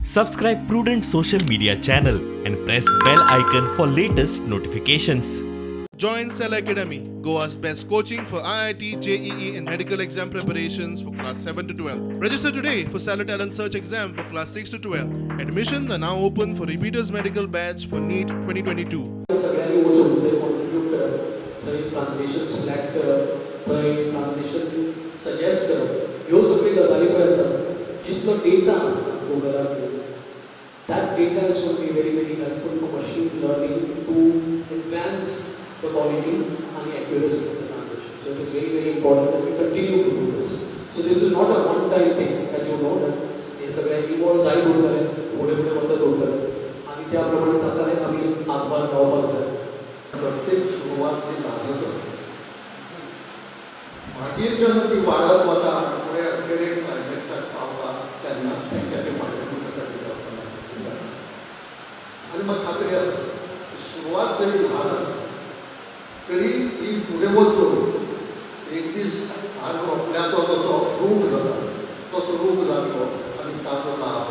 Subscribe Prudent social media channel and press bell icon for latest notifications. Join Cell Academy, Goa's best coaching for IIT, JEE and medical exam preparations for class 7 to 12. Register today for Salary Talent Search exam for class 6 to 12. Admissions are now open for repeaters medical batch for NEET 2022. सगळ्यांनी उचलून contribute करप थंय translation select करप थंय translation suggest करप ह्यो सगळ्यो गजाली पळय आसा जितलो डेटा आसता गुगलार that data is going to be very helpful for machine learning to advance the quality and the accuracy of the translation. So it is very important that we continue to do this. So this is not a one-time thing, as you know, that हे सगळे evolve जायत उरतले पुढे वचत उरतले आणि त्या प्रमाणे ताकाले आमी आत्मान गावपाक जाय. प्रत्येक सुरुवात ही ल्हानच असते. मागीर जेन्ना ती वाडत वता फुडें अखेरेक क्लायमॅक्साक पावता तेन्नाच तेंच्या ते माध्यमिकासाठी जावपाक आनी म्हाका खात्री आसा सुरवात जरी ल्हान आसा तरी ती फुडें वचून एक दीस रोपल्याचो जसो रूख जाता तसो रूख जातलो आनी ताचो लाभ